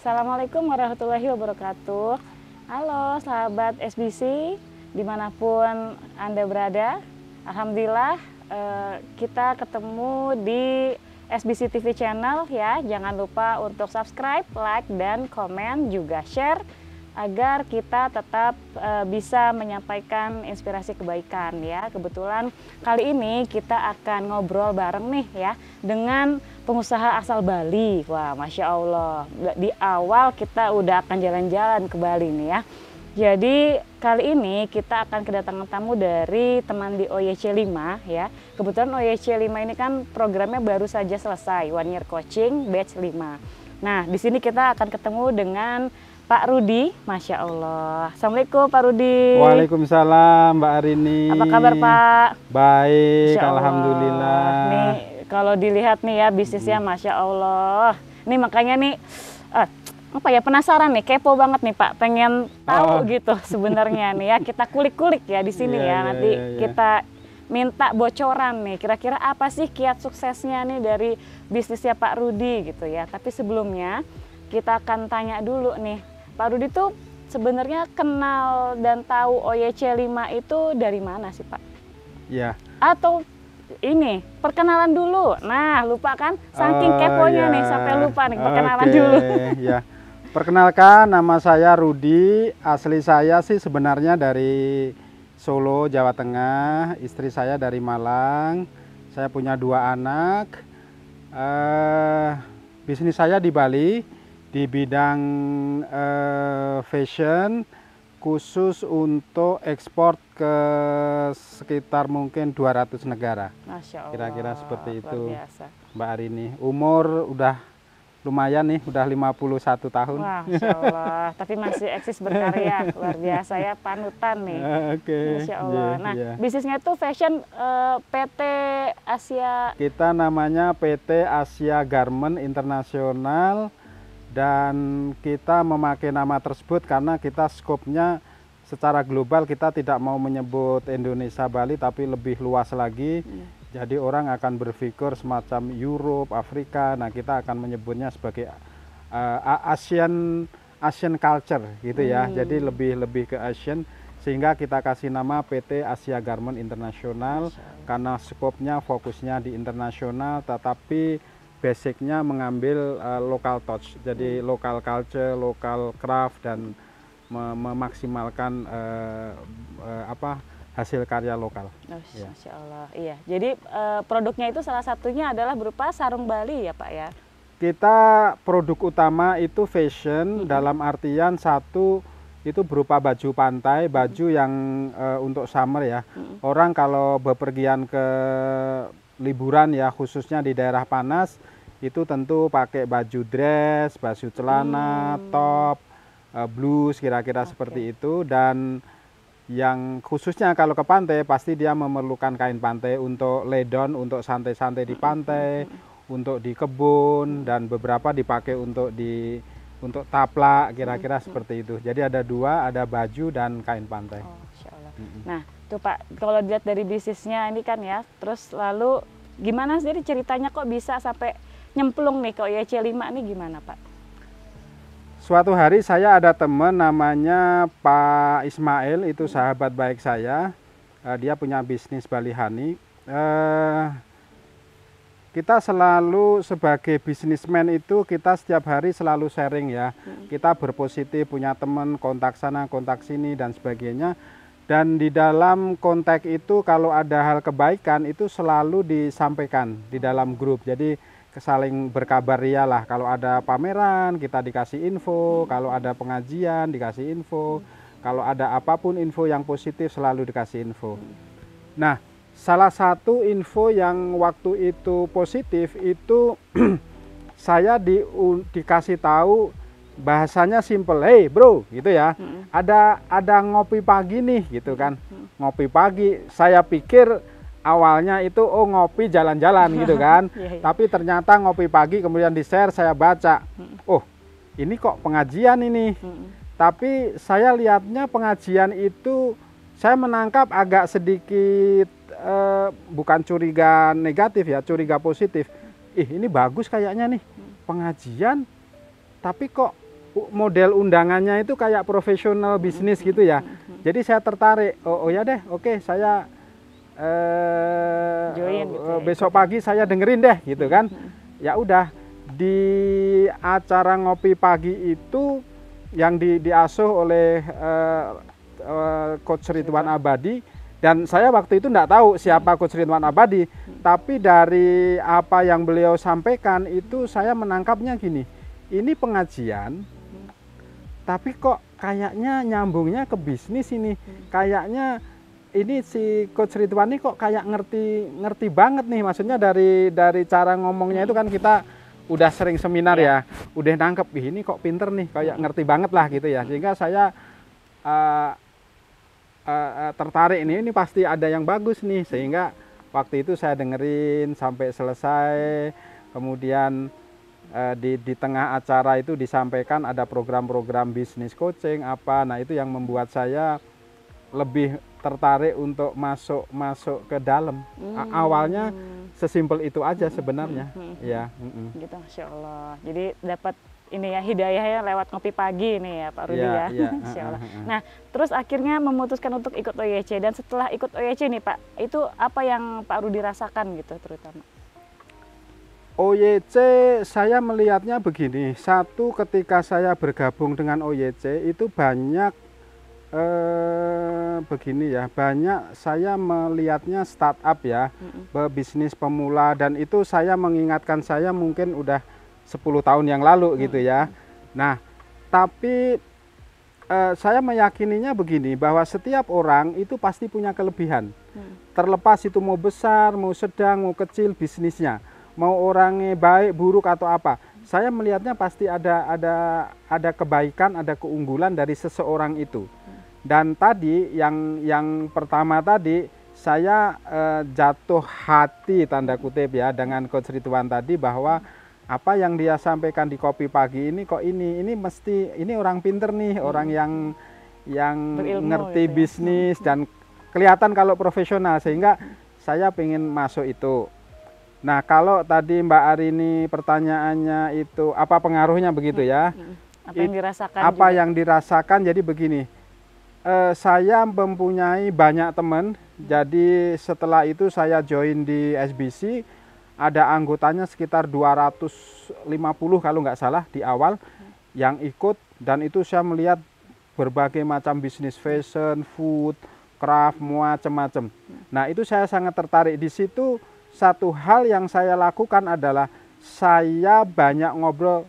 Assalamualaikum warahmatullahi wabarakatuh. Halo sahabat SBC, dimanapun Anda berada. Alhamdulillah kita ketemu di SBC TV Channel ya. Jangan lupa untuk subscribe, like, dan komen, juga share agar kita tetap bisa menyampaikan inspirasi kebaikan ya. Kebetulan kali ini kita akan ngobrol bareng nih ya dengan pengusaha asal Bali. Wah, Masya Allah, di awal kita udah akan jalan-jalan ke Bali nih ya. Jadi kali ini kita akan kedatangan tamu dari teman di OYC 5 ya. Kebetulan OYC 5 ini kan programnya baru saja selesai, 1 year coaching batch 5. Nah, di sini kita akan ketemu dengan Pak Rudi, Masya Allah. Assalamualaikum Pak Rudi. Waalaikumsalam Mbak Arini. Apa kabar Pak? Baik, Alhamdulillah. Nih kalau dilihat nih ya bisnisnya Masya Allah. Nih makanya nih apa ya, penasaran nih, kepo banget nih Pak, pengen tahu gitu sebenarnya nih ya. Kita kulik-kulik ya di sini ya. Nanti kita minta bocoran nih, kira-kira apa sih kiat suksesnya nih dari bisnisnya Pak Rudi gitu ya. Tapi sebelumnya kita akan tanya dulu nih, Pak Rudi tuh sebenarnya kenal dan tahu OYC 5 itu dari mana sih Pak? Ya. Atau ini perkenalan dulu. Nah, lupa kan? Saking keponya nih sampai lupa nih perkenalan dulu. Ya. Perkenalkan, nama saya Rudi. Asli saya sih sebenarnya dari Solo, Jawa Tengah. Istri saya dari Malang. Saya punya 2 anak. Bisnis saya di Bali di bidang fashion, khusus untuk ekspor ke sekitar mungkin 200 negara. Masya Allah, kira-kira seperti itu biasa. Mbak Arini. Umur udah lumayan nih, udah 51 tahun. Wah, Masya Allah, tapi masih eksis berkarya, luar biasa ya, panutan nih. Oke. Masya Allah. Nah, bisnisnya itu fashion PT Asia. Kita namanya PT Asia Garment Internasional. Dan kita memakai nama tersebut karena kita skopnya secara global, kita tidak mau menyebut Indonesia, Bali, tapi lebih luas lagi. Jadi orang akan berpikir semacam Europe, Afrika. Nah, kita akan menyebutnya sebagai Asian culture gitu ya. Jadi lebih ke Asian, sehingga kita kasih nama PT Asia Garment Internasional karena skopnya fokusnya di internasional, tetapi basicnya mengambil local touch, jadi local culture, local craft, dan memaksimalkan hasil karya lokal. Masya Allah, iya. Jadi produknya itu salah satunya adalah berupa sarung Bali ya Pak ya? Kita produk utama itu fashion, dalam artian satu itu berupa baju pantai, baju yang untuk summer ya. Orang kalau bepergian ke liburan ya, khususnya di daerah panas, itu tentu pakai baju dress, baju celana, top, blus, kira-kira seperti itu. Dan yang khususnya kalau ke pantai, pasti dia memerlukan kain pantai untuk lay down, untuk santai-santai di pantai, untuk di kebun, dan beberapa dipakai untuk taplak, kira-kira seperti itu. Jadi ada 2, ada baju dan kain pantai. Oh, Masya Allah. Nah, tuh Pak, kalau dilihat dari bisnisnya ini kan ya, terus lalu gimana sih ceritanya kok bisa sampai nyemplung nih ke OYC 5 ini, gimana Pak? Suatu hari saya ada teman namanya Pak Ismail, itu sahabat baik saya. Dia punya bisnis Bali Honey. Kita selalu sebagai bisnismen itu, kita setiap hari selalu sharing ya. Kita berpositif, punya teman, kontak sana, kontak sini, dan sebagainya. Dan di dalam kontak itu kalau ada hal kebaikan itu selalu disampaikan di dalam grup. Jadi saling berkabar lah. Kalau ada pameran kita dikasih info, kalau ada pengajian dikasih info, kalau ada apapun info yang positif selalu dikasih info. Nah, salah satu info yang waktu itu positif itu saya dikasih tahu, bahasanya simple, hey bro gitu ya, ada ngopi pagi nih gitu kan. Ngopi pagi, saya pikir awalnya itu ngopi jalan-jalan gitu kan. Tapi ternyata ngopi pagi, kemudian di share, saya baca, oh ini kok pengajian ini. Tapi saya lihatnya pengajian itu, saya menangkap agak sedikit bukan curiga negatif ya, curiga positif. Ini bagus kayaknya nih pengajian, tapi kok model undangannya itu kayak profesional bisnis gitu ya. Jadi saya tertarik. Oh ya deh, oke saya Join gitu ya, besok pagi saya dengerin deh gitu kan. Ya udah, di acara ngopi pagi itu yang diasuh oleh Coach Ridwan Abadi, dan saya waktu itu enggak tahu siapa Coach Ridwan Abadi, tapi dari apa yang beliau sampaikan itu saya menangkapnya gini, ini pengajian tapi kok kayaknya nyambungnya ke bisnis ini. Kayaknya ini si Coach Ridwan ini kok kayak ngerti banget nih, maksudnya dari cara ngomongnya itu kan kita udah sering seminar ya, udah nangkep ini kok pinter nih, kayak ngerti banget lah gitu ya, sehingga saya tertarik ini pasti ada yang bagus nih, sehingga waktu itu saya dengerin sampai selesai. Kemudian di tengah acara itu disampaikan ada program-program bisnis coaching apa, nah itu yang membuat saya lebih tertarik untuk masuk ke dalam. Awalnya sesimpel itu aja sebenarnya. Ya. Gitu, Masya Allah. Jadi dapat ini ya hidayahnya lewat ngopi pagi ini ya Pak Rudi ya. Masya Allah. Nah, terus akhirnya memutuskan untuk ikut OYC, dan setelah ikut OYC nih Pak, itu apa yang Pak Rudi rasakan gitu terutama? OYC saya melihatnya begini, satu ketika saya bergabung dengan OYC itu banyak begini ya, banyak saya melihatnya startup ya, bisnis pemula, dan itu saya mengingatkan saya mungkin udah 10 tahun yang lalu gitu ya. Nah, tapi saya meyakininya begini, bahwa setiap orang itu pasti punya kelebihan, terlepas itu mau besar, mau sedang, mau kecil bisnisnya, mau orangnya baik, buruk atau apa. Saya melihatnya pasti ada kebaikan, ada keunggulan dari seseorang itu. Dan tadi yang pertama tadi saya jatuh hati tanda kutip ya dengan Coach Ridwan tadi, bahwa apa yang dia sampaikan di kopi pagi ini kok ini mesti ini orang pinter nih, orang yang berilmu, ngerti gitu ya, bisnis dan kelihatan kalau profesional, sehingga saya pengen masuk itu. Nah, kalau tadi Mbak Arini pertanyaannya itu apa pengaruhnya begitu ya? Apa yang dirasakan? Apa yang dirasakan? Jadi begini, saya mempunyai banyak teman. Jadi setelah itu saya join di SBC, ada anggotanya sekitar 250 kalau nggak salah di awal yang ikut, dan itu saya melihat berbagai macam bisnis fashion, food, craft, macam-macam. Nah, itu saya sangat tertarik di situ. Satu hal yang saya lakukan adalah saya banyak ngobrol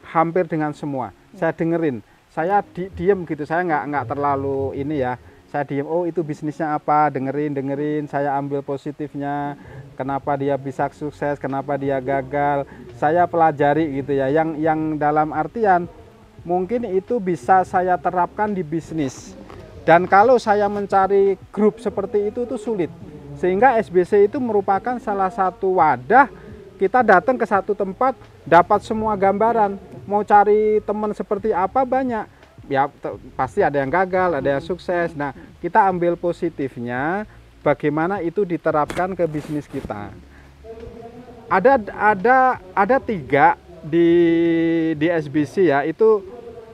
hampir dengan semua. Saya dengerin, saya diem gitu, saya nggak terlalu ini ya. Saya diem, oh itu bisnisnya apa, dengerin, saya ambil positifnya, kenapa dia bisa sukses, kenapa dia gagal, saya pelajari gitu ya. Yang dalam artian mungkin itu bisa saya terapkan di bisnis. Dan kalau saya mencari grup seperti itu sulit. Sehingga SBC itu merupakan salah satu wadah, kita datang ke satu tempat, dapat semua gambaran. Mau cari teman seperti apa banyak. Ya pasti ada yang gagal, ada yang sukses. Nah, kita ambil positifnya, bagaimana itu diterapkan ke bisnis kita. Ada 3 di SBC ya, itu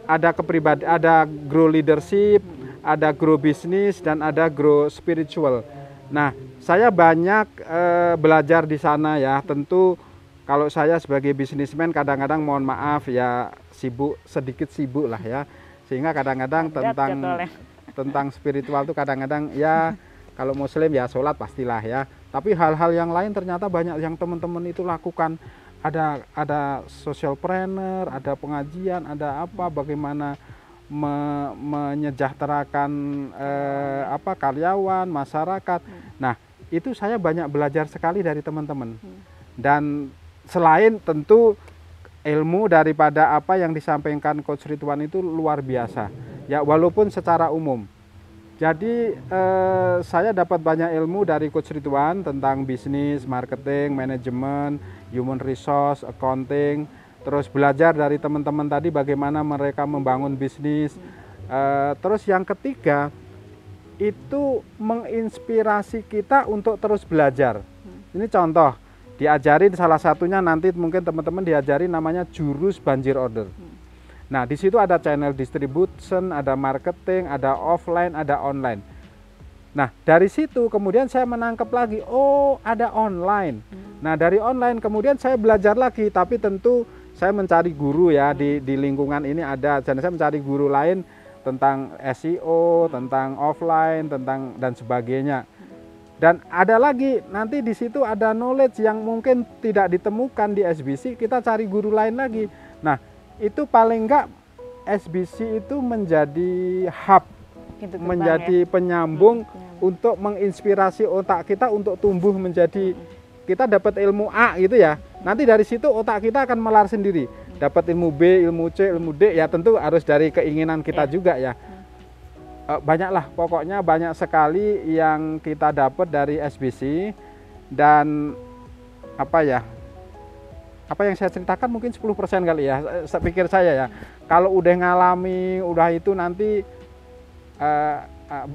ada kepribadian, ada grow leadership, ada grow bisnis, dan ada grow spiritual. Nah, saya banyak belajar di sana ya. Tentu kalau saya sebagai bisnismen kadang-kadang mohon maaf ya, sedikit sibuk lah ya. Sehingga kadang-kadang tentang spiritual itu kadang-kadang ya, kalau muslim ya sholat pastilah ya. Tapi hal-hal yang lain ternyata banyak yang teman-teman itu lakukan. Ada social planner, ada pengajian, ada apa, bagaimana menyejahterakan karyawan, masyarakat. Nah, itu saya banyak belajar sekali dari teman-teman. Dan selain tentu ilmu daripada apa yang disampaikan Coach Ridwan itu luar biasa. Ya, walaupun secara umum. Jadi saya dapat banyak ilmu dari Coach Ridwan tentang bisnis, marketing, manajemen, human resource, accounting. Terus belajar dari teman-teman tadi bagaimana mereka membangun bisnis. Terus yang ketiga, itu menginspirasi kita untuk terus belajar. Ini contoh, diajarin salah satunya nanti mungkin teman-teman diajarin namanya jurus banjir order. Nah, di situ ada channel distribution, ada marketing, ada offline, ada online. Nah, dari situ kemudian saya menangkap lagi, oh ada online. Nah, dari online kemudian saya belajar lagi, tapi tentu saya mencari guru ya, di lingkungan ini ada, dan saya mencari guru lain tentang SEO, tentang offline, tentang dan sebagainya. Dan ada lagi, nanti di situ ada knowledge yang mungkin tidak ditemukan di SBC, kita cari guru lain lagi. Nah, itu paling enggak SBC itu menjadi hub, menjadi penyambung untuk menginspirasi otak kita untuk tumbuh menjadi, kita dapat ilmu A gitu ya. Nanti dari situ otak kita akan melar sendiri. Dapat ilmu B, ilmu C, ilmu D, ya tentu harus dari keinginan kita juga ya. Banyaklah, pokoknya banyak sekali yang kita dapat dari SBC. Dan apa yang saya ceritakan mungkin 10% kali ya, saya pikir saya ya. Kalau udah ngalami, udah itu nanti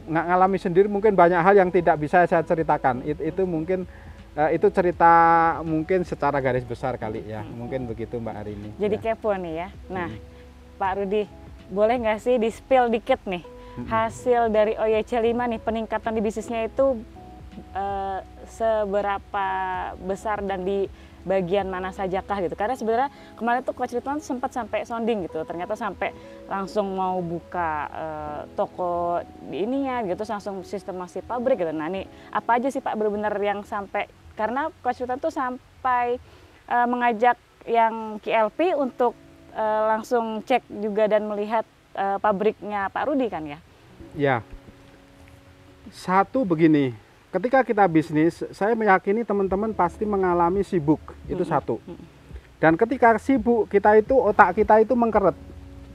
nggak ngalami sendiri, mungkin banyak hal yang tidak bisa saya ceritakan. Itu mungkin itu cerita mungkin secara garis besar kali ya, mungkin begitu Mbak Arini. Jadi ya. Kepo nih ya. Nah, Pak Rudi, boleh nggak sih di-spill dikit nih hasil dari OYC5 nih, peningkatan di bisnisnya itu seberapa besar dan di bagian mana sajakah gitu? Karena sebenarnya kemarin tuh Coach Ridwan sempat sampai sounding gitu, ternyata sampai langsung mau buka toko di ininya gitu, langsung sistemasi pabrik gitu. Nah ini apa aja sih Pak benar-benar yang sampai, karena Coach Ridwan tuh sampai mengajak yang KLP untuk langsung cek juga dan melihat pabriknya Pak Rudi kan ya? Ya, satu begini, ketika kita bisnis, saya meyakini teman-teman pasti mengalami sibuk, itu satu. Dan ketika sibuk, kita itu, otak kita itu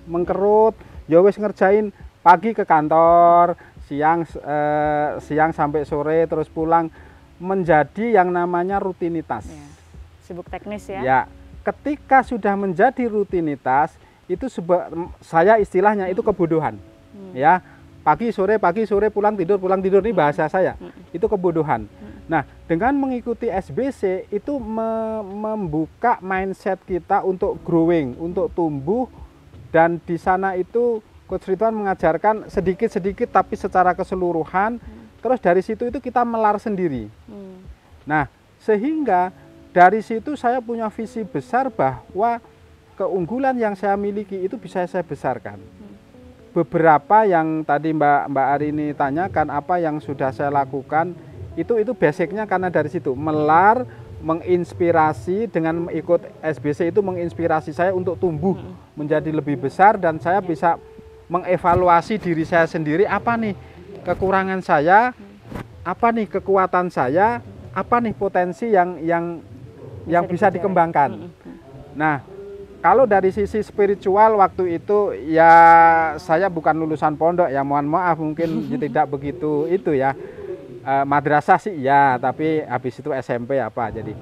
mengkerut, ya wis ngerjain pagi ke kantor, siang sampai sore, terus pulang, menjadi yang namanya rutinitas. Ya, sibuk teknis ya? Ya, ketika sudah menjadi rutinitas, itu saya istilahnya itu kebodohan. Ya, pagi sore pulang tidur, ini bahasa saya. Itu kebodohan. Nah, dengan mengikuti SBC itu membuka mindset kita untuk growing, untuk tumbuh, dan di sana itu Coach Ridwan mengajarkan sedikit-sedikit tapi secara keseluruhan. Terus dari situ itu kita melar sendiri. Nah, sehingga dari situ saya punya visi besar bahwa keunggulan yang saya miliki itu bisa saya besarkan. Beberapa yang tadi Mbak Arini tanyakan apa yang sudah saya lakukan, itu basicnya karena dari situ melar, menginspirasi, dengan ikut SBC itu menginspirasi saya untuk tumbuh menjadi lebih besar, dan saya bisa mengevaluasi diri saya sendiri, apa nih kekurangan saya, apa nih kekuatan saya, apa nih potensi yang bisa dikembangkan. Nah, kalau dari sisi spiritual waktu itu ya saya bukan lulusan pondok ya, mohon maaf mungkin tidak begitu itu ya. Madrasah sih ya, tapi habis itu SMP apa. Jadi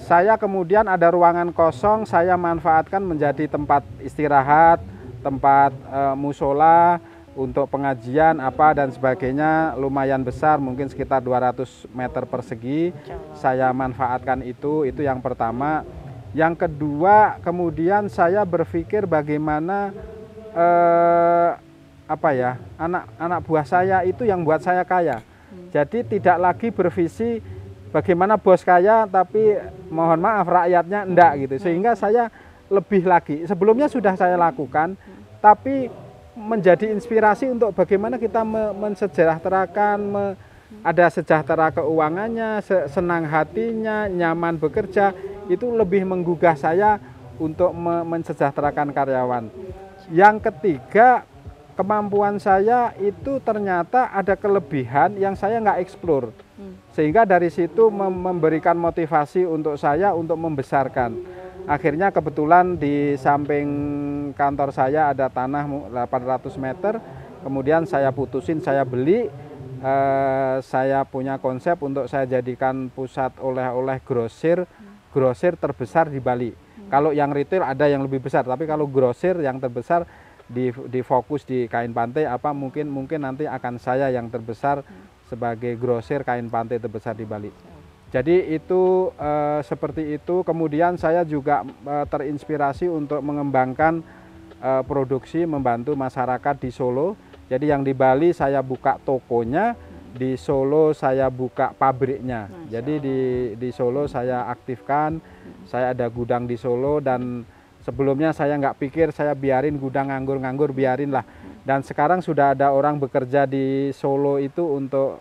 saya kemudian ada ruangan kosong, saya manfaatkan menjadi tempat istirahat, tempat musola untuk pengajian apa dan sebagainya, lumayan besar, mungkin sekitar 200 meter persegi. Saya manfaatkan itu yang pertama. Yang kedua, kemudian saya berpikir bagaimana anak buah saya itu yang buat saya kaya. Jadi tidak lagi bervisi bagaimana bos kaya tapi mohon maaf rakyatnya enggak gitu. Sehingga saya lebih lagi, sebelumnya sudah saya lakukan, tapi menjadi inspirasi untuk bagaimana kita mensejahterakan, ada sejahtera keuangannya, senang hatinya, nyaman bekerja, itu lebih menggugah saya untuk mensejahterakan karyawan. Yang ketiga, kemampuan saya itu ternyata ada kelebihan yang saya nggak eksplor. Sehingga dari situ memberikan motivasi untuk saya untuk membesarkan. Akhirnya kebetulan di samping kantor saya ada tanah 800 meter, kemudian saya putusin, saya beli. Saya punya konsep untuk saya jadikan pusat oleh-oleh grosir terbesar di Bali. Kalau yang retail ada yang lebih besar, tapi kalau grosir yang terbesar di fokus di kain pantai apa mungkin nanti akan saya yang terbesar sebagai grosir kain pantai terbesar di Bali. Jadi itu seperti itu. Kemudian saya juga terinspirasi untuk mengembangkan produksi membantu masyarakat di Solo. Jadi yang di Bali saya buka tokonya, di Solo saya buka pabriknya. Jadi di Solo saya aktifkan, saya ada gudang di Solo, dan sebelumnya saya nggak pikir saya biarin gudang nganggur-nganggur, biarin lah. Dan sekarang sudah ada orang bekerja di Solo itu untuk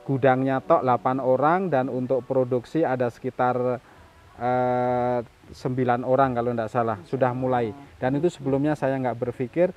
gudangnya tok 8 orang, dan untuk produksi ada sekitar 9 orang kalau tidak salah, sudah mulai. Dan itu sebelumnya saya nggak berpikir,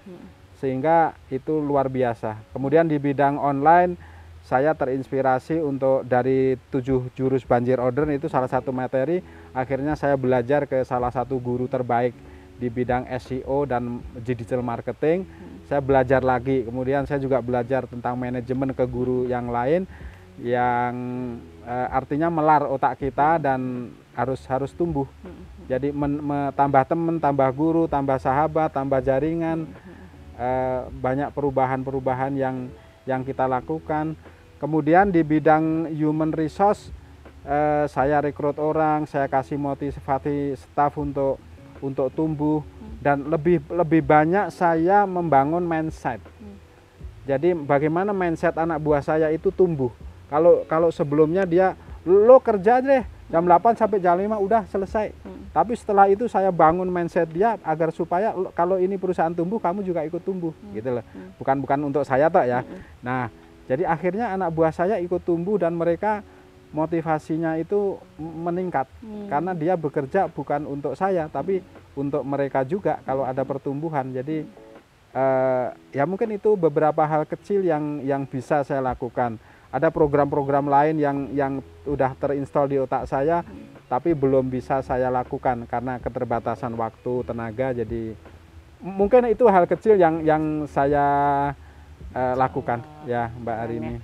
sehingga itu luar biasa. Kemudian di bidang online, saya terinspirasi untuk dari 7 jurus banjir order, itu salah satu materi. Akhirnya saya belajar ke salah satu guru terbaik di bidang SEO dan digital marketing. Saya belajar lagi, kemudian saya juga belajar tentang manajemen ke guru yang lain, yang artinya melar otak kita dan harus tumbuh. Jadi tambah teman, tambah guru, tambah sahabat, tambah jaringan, banyak perubahan-perubahan yang kita lakukan. Kemudian di bidang human resource, saya rekrut orang, saya kasih motivasi staff untuk tumbuh, dan lebih banyak saya membangun mindset. Jadi bagaimana mindset anak buah saya itu tumbuh. Kalau sebelumnya dia lo kerja deh jam 8 sampai jam 5 udah selesai. Tapi setelah itu saya bangun mindset dia agar supaya kalau ini perusahaan tumbuh, kamu juga ikut tumbuh, gitu loh. Bukan untuk saya toh ya. Nah, jadi akhirnya anak buah saya ikut tumbuh, dan mereka motivasinya itu meningkat karena dia bekerja bukan untuk saya, tapi untuk mereka juga kalau ada pertumbuhan. Jadi ya mungkin itu beberapa hal kecil yang bisa saya lakukan. Ada program-program lain yang udah terinstall di otak saya, tapi belum bisa saya lakukan karena keterbatasan waktu, tenaga. Jadi mungkin itu hal kecil yang saya lakukan ya Mbak Arini.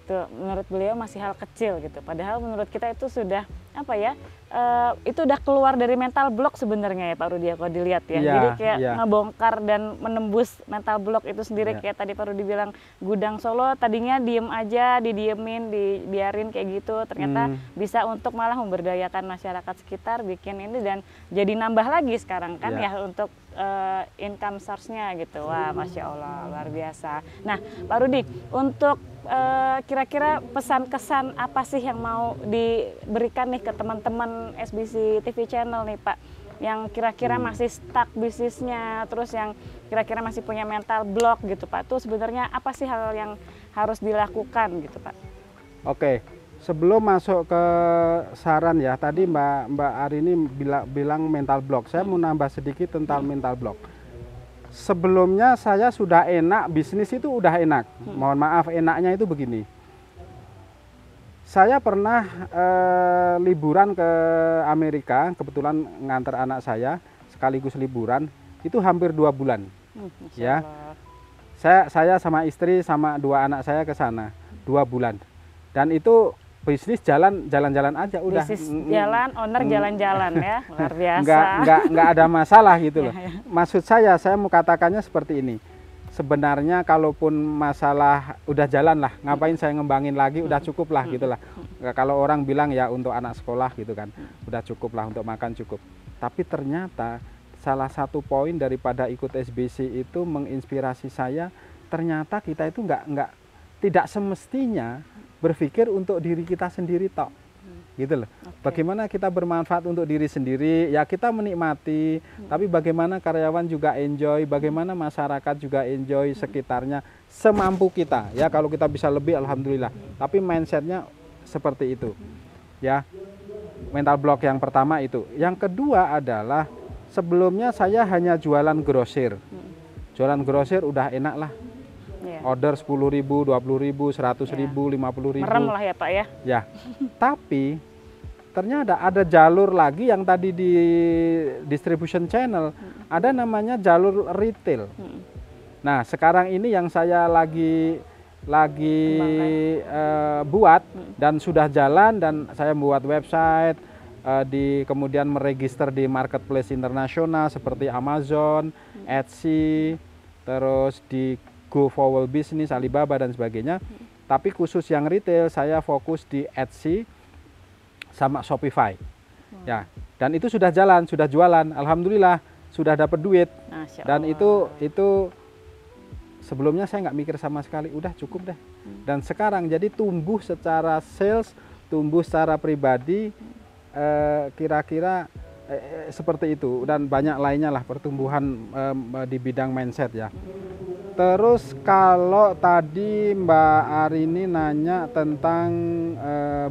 Itu menurut beliau masih hal kecil gitu. Padahal menurut kita itu sudah apa ya? Itu udah keluar dari mental block sebenarnya ya Pak Rudi, kalau dilihat ya. Jadi kayak ngebongkar dan menembus mental block itu sendiri. Kayak tadi Pak Rudi bilang gudang Solo tadinya diem aja, didiemin, dibiarin kayak gitu. Ternyata bisa untuk malah memberdayakan masyarakat sekitar, bikin ini, dan jadi nambah lagi sekarang kan ya untuk income source-nya gitu. Wah, Masya Allah, luar biasa. Nah Pak Rudi, untuk kira-kira pesan-kesan apa sih yang mau diberikan nih ke teman-teman SBC TV Channel nih Pak, yang kira-kira masih stuck bisnisnya, terus yang kira-kira masih punya mental block gitu Pak, tuh sebenarnya apa sih hal yang harus dilakukan gitu Pak? Oke, sebelum masuk ke saran ya, tadi Mbak Arini bilang mental block, saya mau nambah sedikit tentang mental block. Sebelumnya saya sudah enak, bisnis itu udah enak. Mohon maaf, enaknya itu begini. Saya pernah liburan ke Amerika, kebetulan nganter anak saya sekaligus liburan, itu hampir 2 bulan. Ya, saya sama istri sama 2 anak saya ke sana 2 bulan, dan itu bisnis jalan-jalan aja udah. Bisnis jalan, owner jalan-jalan ya, luar biasa. Nggak ada masalah gitu loh. Maksud saya mau katakannya seperti ini. Sebenarnya kalaupun masalah udah jalan lah, ngapain saya ngembangin lagi, udah cukup lah gitu lah. Kalau orang bilang ya untuk anak sekolah gitu kan, udah cukup lah, untuk makan cukup. Tapi ternyata salah satu poin daripada ikut SBC itu menginspirasi saya, ternyata kita itu tidak semestinya berpikir untuk diri kita sendiri tok, gitu loh. Bagaimana kita bermanfaat untuk diri sendiri, ya kita menikmati, tapi bagaimana karyawan juga enjoy, bagaimana masyarakat juga enjoy sekitarnya, semampu kita. Ya kalau kita bisa lebih, alhamdulillah. Tapi mindsetnya seperti itu, ya. Mental block yang pertama itu. Yang kedua adalah sebelumnya saya hanya jualan grosir. Jualan grosir udah enak lah. Order 10.000, 20.000, 100.000, 50.000. Merem lah ya Pak ya. Ya, tapi ternyata ada jalur lagi yang tadi di distribution channel, ada namanya jalur retail. Nah, sekarang ini yang saya lagi buat dan sudah jalan, dan saya membuat website, kemudian meregister di marketplace internasional seperti Amazon, Etsy, terus di Go Forward Business, Alibaba dan sebagainya. Tapi khusus yang retail saya fokus di Etsy, sama Shopify. Ya, dan itu sudah jalan, sudah jualan, alhamdulillah sudah dapat duit. Dan itu sebelumnya saya nggak mikir sama sekali, udah cukup deh. Dan sekarang jadi tumbuh secara sales, tumbuh secara pribadi, kira-kira seperti itu, dan banyak lainnya lah pertumbuhan di bidang mindset ya. Terus kalau tadi Mbak Arini nanya tentang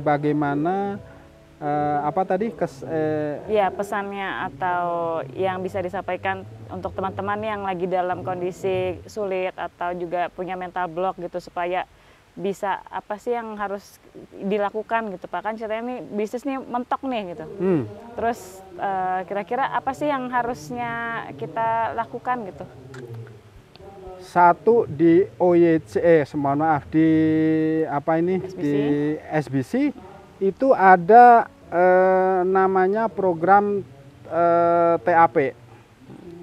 bagaimana apa tadi ya pesannya atau yang bisa disampaikan untuk teman-teman yang lagi dalam kondisi sulit atau juga punya mental block gitu, supaya bisa apa sih yang harus dilakukan gitu Pak, kan ceritanya nih bisnis nih mentok nih gitu. Terus kira-kira apa sih yang harusnya kita lakukan gitu? Satu di OYC, mohon maaf, di apa ini, SBC. di SBC itu ada namanya program TAP.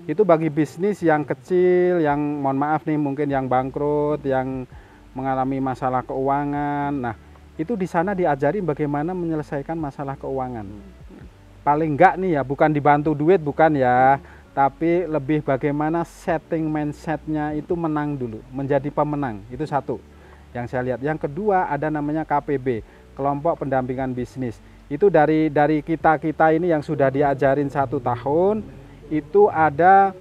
Itu bagi bisnis yang kecil, yang mohon maaf nih mungkin yang bangkrut, yang mengalami masalah keuangan. Nah, itu di sana diajari bagaimana menyelesaikan masalah keuangan. Paling enggak nih ya, bukan dibantu duit, bukan ya, tapi lebih bagaimana setting mindsetnya itu menang dulu, menjadi pemenang. Itu satu yang saya lihat. Yang kedua ada namanya KPB, kelompok pendampingan bisnis. Itu dari kita ini yang sudah diajarin 1 tahun, itu ada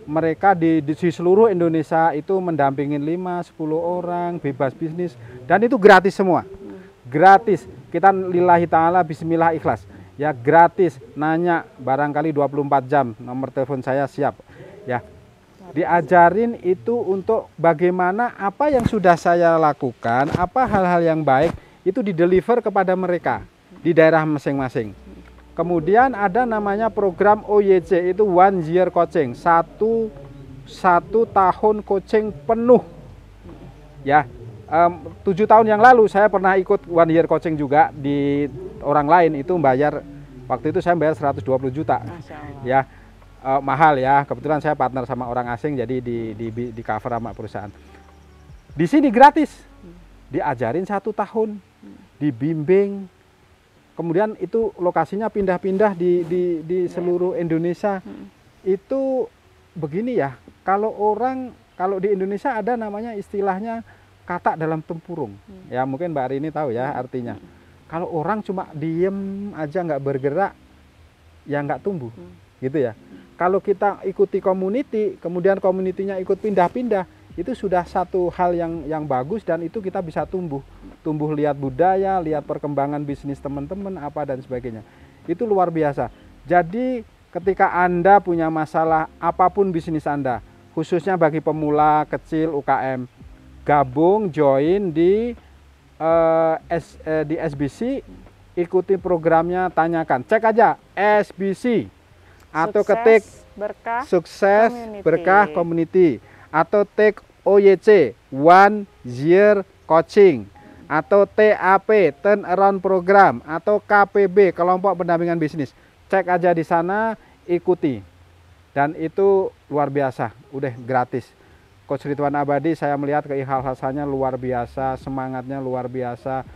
mereka di seluruh Indonesia itu mendampingin 5-10 orang bebas bisnis, dan itu gratis semua. Gratis. Kita lillahi ta'ala bismillah ikhlas. Ya gratis, nanya barangkali 24 jam, nomor telepon saya siap. Ya. Diajarin itu untuk bagaimana apa yang sudah saya lakukan, apa hal-hal yang baik itu dideliver kepada mereka di daerah masing-masing. Kemudian ada namanya program OYC, itu 1 year coaching, satu tahun coaching penuh. Ya, 7 tahun yang lalu saya pernah ikut 1 year coaching juga di orang lain, itu bayar, waktu itu saya bayar 120 juta. Ya, mahal ya. Kebetulan saya partner sama orang asing, jadi di cover sama perusahaan. Di sini gratis, diajarin 1 tahun, dibimbing. Kemudian itu lokasinya pindah-pindah di seluruh Indonesia. Itu begini ya, kalau di Indonesia ada namanya istilahnya kata dalam tempurung. Ya mungkin Mbak Arini tahu ya artinya. Kalau orang cuma diem aja nggak bergerak, ya nggak tumbuh, gitu ya. Kalau kita ikuti community, kemudian community-nya ikut pindah-pindah, itu sudah satu hal yang bagus, dan itu kita bisa tumbuh lihat budaya, lihat perkembangan bisnis teman-teman apa dan sebagainya. Itu luar biasa. Jadi ketika Anda punya masalah apapun bisnis Anda, khususnya bagi pemula kecil UKM, gabung join di SBC, ikuti programnya, tanyakan, cek aja SBC atau ketik sukses berkah community, atau take OYC 1 year coaching, atau TAP turn around program, atau KPB kelompok pendampingan bisnis. Cek aja di sana, ikuti, dan itu luar biasa, udah gratis. Coach Ridwan Abadi, saya melihat keikhlasannya luar biasa, semangatnya luar biasa,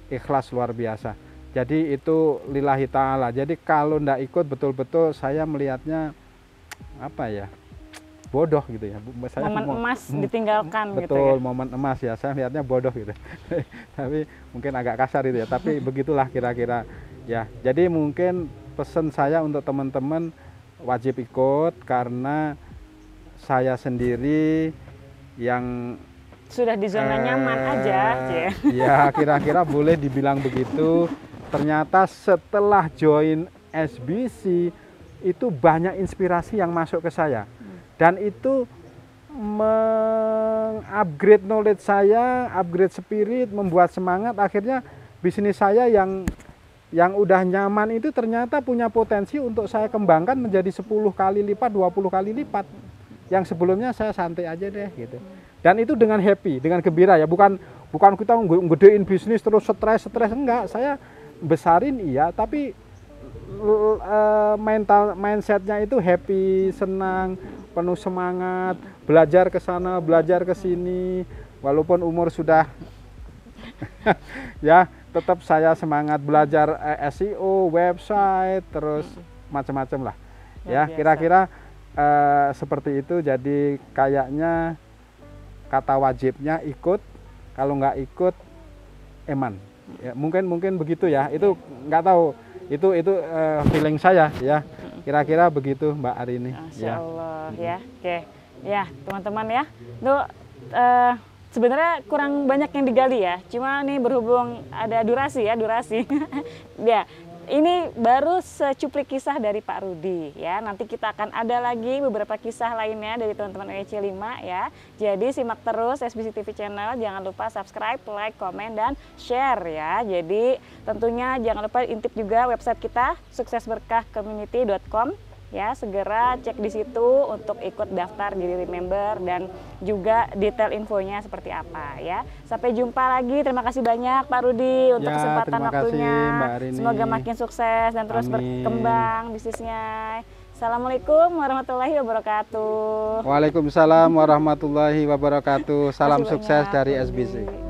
ikhlas luar biasa. Jadi itu lillahi ta'ala. Jadi kalau ndak ikut betul-betul saya melihatnya apa ya, bodoh gitu ya. Saya momen emas ditinggalkan betul, gitu ya. Momen emas ya, saya lihatnya bodoh gitu. Tapi mungkin agak kasar itu ya, tapi begitulah kira-kira ya. Jadi mungkin pesan saya untuk teman-teman wajib ikut, karena saya sendiri yang sudah di zona nyaman aja ya. Ya kira-kira boleh dibilang begitu. Ternyata setelah join SBC itu banyak inspirasi yang masuk ke saya, dan itu mengupgrade knowledge saya, upgrade spirit, membuat semangat. Akhirnya bisnis saya yang udah nyaman itu ternyata punya potensi untuk saya kembangkan menjadi 10 kali lipat, 20 kali lipat. Yang sebelumnya saya santai aja deh gitu. Dan itu dengan happy, dengan gembira ya, bukan kita ngedein bisnis terus stres enggak. Saya besarin iya, tapi mindsetnya itu happy, senang, penuh semangat, belajar ke sana, belajar ke sini, walaupun umur sudah Ya, tetap saya semangat belajar SEO, website, terus macam-macam lah. Luar Ya, biasa. kira-kira seperti itu. Jadi kayaknya kata wajibnya ikut, kalau nggak ikut eman. Ya, mungkin begitu ya. Itu nggak tahu. Itu feeling saya ya. Kira-kira begitu Mbak Arini. Masya Allah ya. Oke. Ya, teman-teman ya. Itu sebenarnya kurang banyak yang digali ya. Cuma nih berhubung ada durasi. Ya, ini baru secuplik kisah dari Pak Rudi ya. Nanti kita akan ada lagi beberapa kisah lainnya dari teman-teman EC5 ya. Jadi simak terus SBC TV channel. Jangan lupa subscribe, like, komen, dan share ya. Jadi tentunya jangan lupa intip juga website kita suksesberkahcommunity.com. Ya, segera cek di situ untuk ikut daftar jadi member dan juga detail infonya seperti apa ya. Sampai jumpa lagi. Terima kasih banyak Pak Rudi untuk Ya, kesempatan terima kasih, waktunya. Mbak Arini. Semoga makin sukses dan terus Amin. berkembang bisnisnya. Assalamualaikum warahmatullahi wabarakatuh. Waalaikumsalam warahmatullahi wabarakatuh. Salam Terima kasih sukses banyak, dari Pak SBC. Rudi.